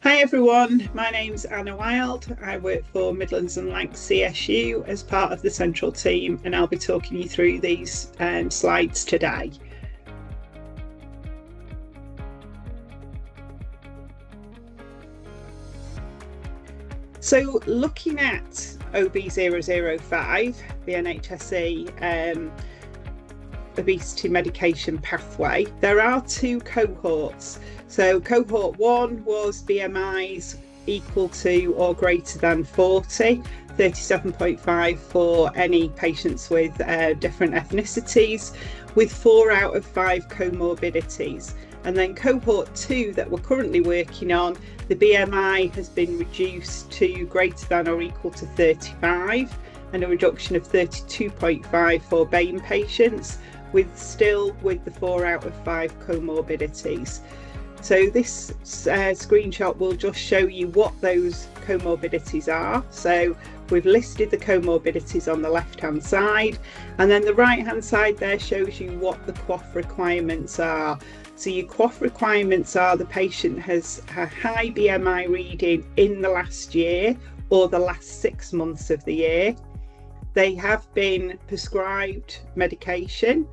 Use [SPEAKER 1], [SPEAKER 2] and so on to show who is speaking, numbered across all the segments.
[SPEAKER 1] Hi everyone, my name's Anna Wild. I work for Midlands and Lancashire CSU as part of the central team, and I'll be talking you through these slides today. So looking at OB005, the NHS obesity medication pathway, there are two cohorts. So cohort 1 was BMIs equal to or greater than 40, 37.5 for any patients with different ethnicities, with 4 out of 5 comorbidities. And then cohort 2 that we're currently working on, the BMI has been reduced to greater than or equal to 35, and a reduction of 32.5 for BAME patients, with the 4 out of 5 comorbidities. So this screenshot will just show you what those comorbidities are. So we've listed the comorbidities on the left hand side, and then the right hand side there shows you what the QOF requirements are. So your QOF requirements are the patient has a high BMI reading in the last year or the last 6 months of the year. They have been prescribed medication,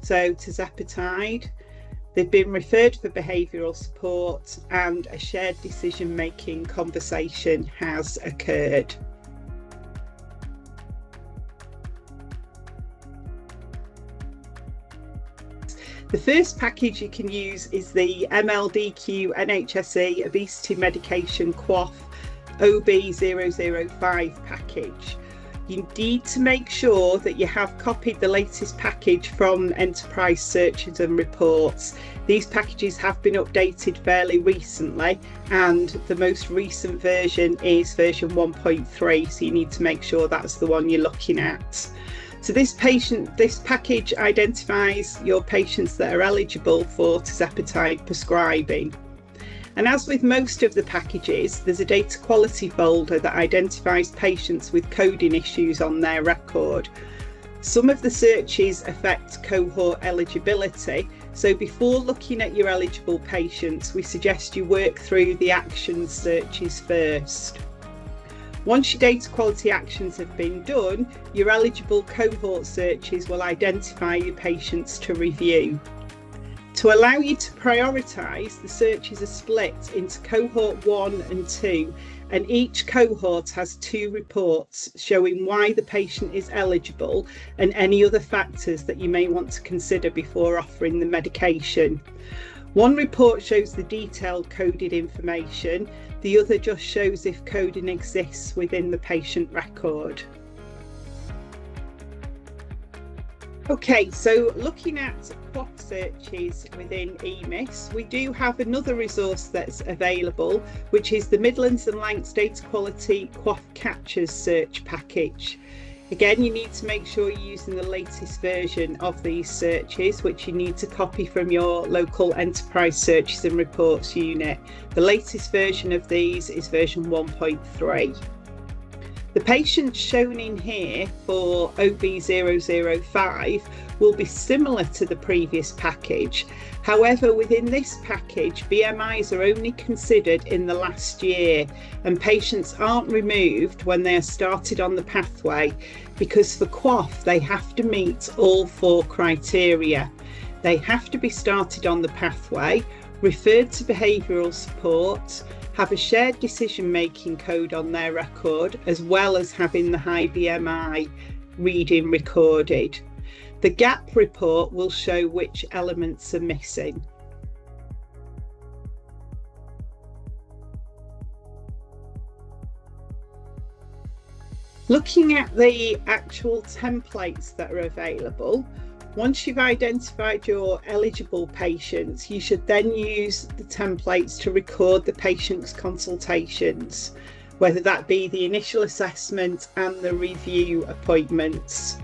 [SPEAKER 1] so tirzepatide. They've been referred for behavioural support, and a shared decision-making conversation has occurred. The first package you can use is the MLDQ NHS obesity medication QOF OB005 package. You need to make sure that you have copied the latest package from enterprise searches and reports. These packages have been updated fairly recently, and the most recent version is version 1.3, so you need to make sure that's the one you're looking at. So this package identifies your patients that are eligible for tirzepatide prescribing. And as with most of the packages, there's a data quality folder that identifies patients with coding issues on their record. Some of the searches affect cohort eligibility, so before looking at your eligible patients, we suggest you work through the actions searches first. Once your data quality actions have been done, your eligible cohort searches will identify your patients to review. To allow you to prioritise, the searches are split into cohort 1 and 2, and each cohort has 2 reports showing why the patient is eligible and any other factors that you may want to consider before offering the medication. One report shows the detailed coded information, the other just shows if coding exists within the patient record. Okay, so looking at QOF searches within EMIS, we do have another resource that's available, which is the Midlands and Lancashire Data Quality QOF Catchers search package. Again, you need to make sure you're using the latest version of these searches, which you need to copy from your local enterprise searches and reports unit. The latest version of these is version 1.3. The patients shown in here for OB005 will be similar to the previous package. However, within this package, BMIs are only considered in the last year, and patients aren't removed when they are started on the pathway, because for QOF they have to meet all 4 criteria. They have to be started on the pathway, referred to behavioural support, have a shared decision-making code on their record, as well as having the high BMI reading recorded. The gap report will show which elements are missing. Looking at the actual templates that are available, once you've identified your eligible patients, you should then use the templates to record the patient's consultations, whether that be the initial assessment and the review appointments.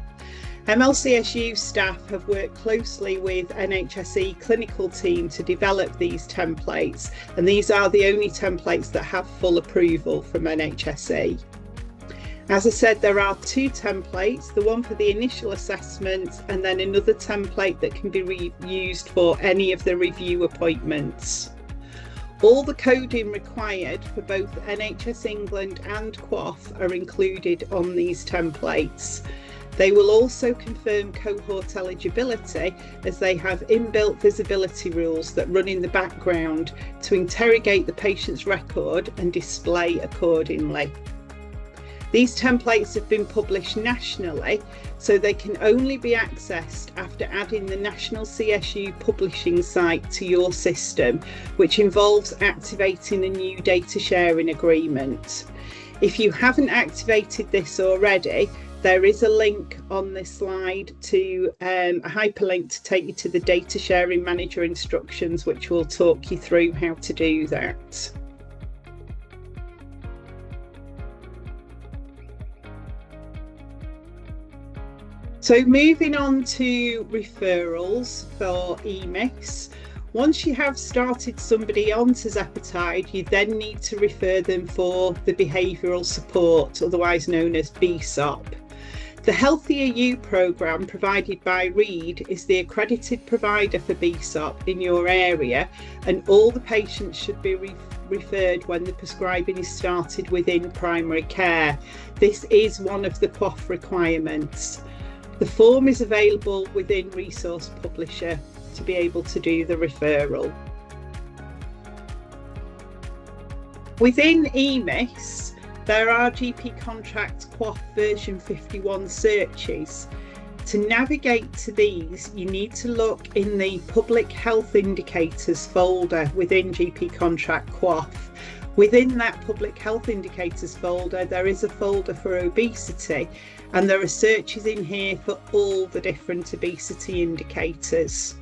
[SPEAKER 1] MLCSU staff have worked closely with NHS clinical team to develop these templates, and these are the only templates that have full approval from NHS. As I said, there are 2 templates, the one for the initial assessment and then another template that can be used for any of the review appointments. All the coding required for both NHS England and QOF are included on these templates. They will also confirm cohort eligibility, as they have inbuilt visibility rules that run in the background to interrogate the patient's record and display accordingly. These templates have been published nationally, so they can only be accessed after adding the National CSU publishing site to your system, which involves activating a new data sharing agreement. If you haven't activated this already, there is a link on this slide to a hyperlink to take you to the data sharing manager instructions, which will talk you through how to do that. So moving on to referrals for EMIS. Once you have started somebody on tirzepatide, you then need to refer them for the behavioural support, otherwise known as BSOP. The Healthier You programme provided by Reed is the accredited provider for BSOP in your area, and all the patients should be referred when the prescribing is started within primary care. This is one of the QOF requirements. The form is available within Resource Publisher to be able to do the referral. Within EMIS, there are GP Contract QOF version 51 searches. To navigate to these, you need to look in the Public Health Indicators folder within GP Contract QOF. Within that Public Health Indicators folder, there is a folder for obesity, and there are searches in here for all the different obesity indicators.